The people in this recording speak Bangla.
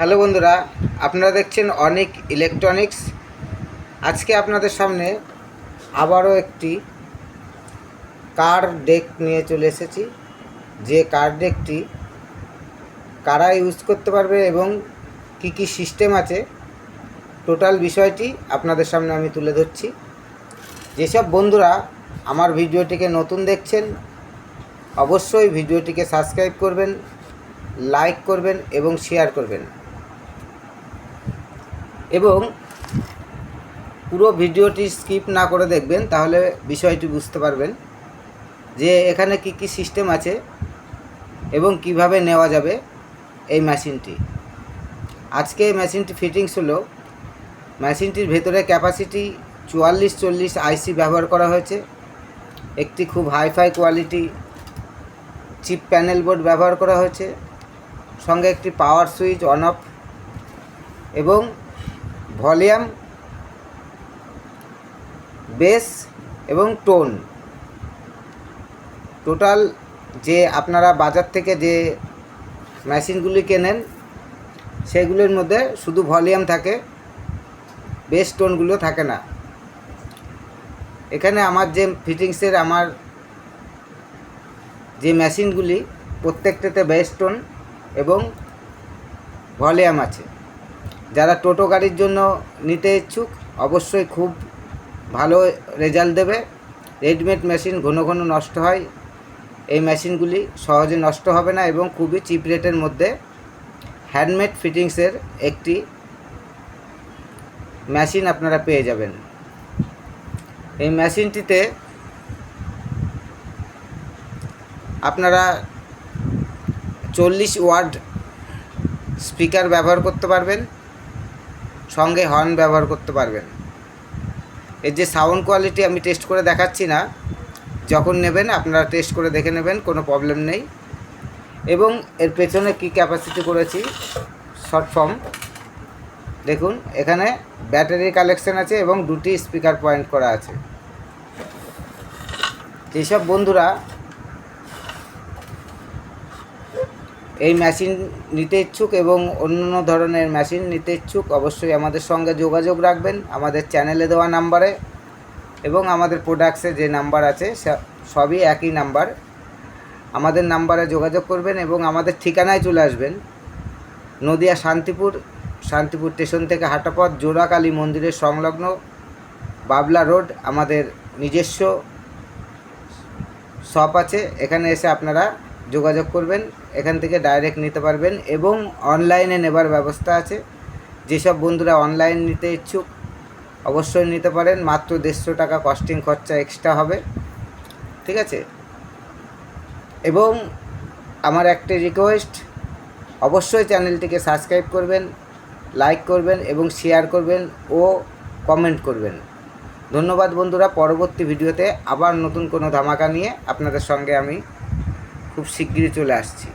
হ্যালো বন্ধুরা, আপনারা দেখছেন অনেক ইলেকট্রনিক্স। আজকে আপনাদের সামনে আবারও একটি কার ডেক নিয়ে চলে এসেছি। যে কার ডেকটি কারা ইউজ করতে পারবে এবং কি কি সিস্টেম আছে, টোটাল বিষয়টি আপনাদের সামনে আমি তুলে ধরছি। যেসব বন্ধুরা আমার ভিডিওটিকে নতুন দেখছেন, অবশ্যই ভিডিওটিকে সাবস্ক্রাইব করবেন, লাইক করবেন এবং শেয়ার করবেন, এবং পুরো ভিডিওটি স্কিপ না করে দেখবেন, তাহলে বিষয়টি বুঝতে পারবেন যে এখানে কি কি সিস্টেম আছে এবং কিভাবে নেওয়া যাবে এই মেশিনটি। আজকে এই মেশিনটি ফিটিংস হলো, মেশিনটির ভেতরে ক্যাপাসিটি 4440 আইসি ব্যবহার করা হয়েছে। একটি খুব hi fi quality chip panel board ব্যবহার করা হয়েছে, সঙ্গে একটি পাওয়ার সুইচ অন অফ এবং ভলিউম, বেস এবং টোন। টোটাল যে আপনারা বাজার থেকে যে মেশিনগুলি কেনেন সেগুলোর মধ্যে শুধু ভলিউম থাকে, বেস টোনগুলো থাকে না। এখানে আমার যে ফিটিংসের আমার যে মেশিনগুলি, প্রত্যেকটাতে বেস টোন এবং ভলিউম আছে। যারা টোটো গাড়ির জন্য নিতে ইচ্ছুক, অবশ্যই খুব ভালো রেজাল্ট দেবে। রেডিমেড মেশিন ঘন ঘন নষ্ট হয়, এই মেশিনগুলি সহজে নষ্ট হবে না এবং খুবই চিপ রেটের মধ্যে হ্যান্ডমেড ফিটিংসের একটি মেশিন আপনারা পেয়ে যাবেন। এই মেশিনটিতে আপনারা 40 ওয়াট স্পিকার ব্যবহার করতে পারবেন, সঙ্গে হর্ন ব্যবহার করতে পারবেন। এর যে সাউন্ড কোয়ালিটি আমি টেস্ট করে দেখাচ্ছি না, যখন নেবেন আপনারা টেস্ট করে দেখে নেবেন, কোনো প্রবলেম নেই। এবং এর পেছনে কি ক্যাপাসিটি করেছি শর্ট ফর্ম দেখুন, এখানে ব্যাটারি কালেকশন আছে এবং দুটি স্পিকার পয়েন্ট করা আছে। যেসব বন্ধুরা এই মেশিন নিতে ইচ্ছুক এবং অন্য ধরনের মেশিন নিতে ইচ্ছুক, অবশ্যই আমাদের সঙ্গে যোগাযোগ রাখবেন আমাদের চ্যানেলে দেওয়া নাম্বারে, এবং আমাদের প্রোডাক্টসে যে নাম্বার আছে সবই একই নাম্বার। আমাদের নাম্বারে যোগাযোগ করবেন এবং আমাদের ঠিকানায় চলে আসবেন। নদিয়া শান্তিপুর স্টেশন থেকে হাঁটা পথ, জোড়াকালী মন্দিরের সংলগ্ন বাবলা রোড আমাদের নিজস্ব শপ আছে। এখানে এসে আপনারা যোগাযোগ করবেন, এখান থেকে ডাইরেক্ট নিতে পারবেন এবং অনলাইনে নেবার ব্যবস্থা আছে। যেসব বন্ধুরা অনলাইন নিতে ইচ্ছুক অবশ্যই নিতে পারেন, মাত্র 150 টাকা কস্টিং খরচা এক্সট্রা হবে, ঠিক আছে। এবং আমার একটা রিকোয়েস্ট, অবশ্যই চ্যানেলটিকে সাবস্ক্রাইব করবেন, লাইক করবেন এবং শেয়ার করবেন ও কমেন্ট করবেন। ধন্যবাদ বন্ধুরা। পরবর্তী ভিডিওতে আবার নতুন কোনো ধামাকা নিয়ে আপনাদের সঙ্গে আমি খুব শিগগিরই চলে আসছি।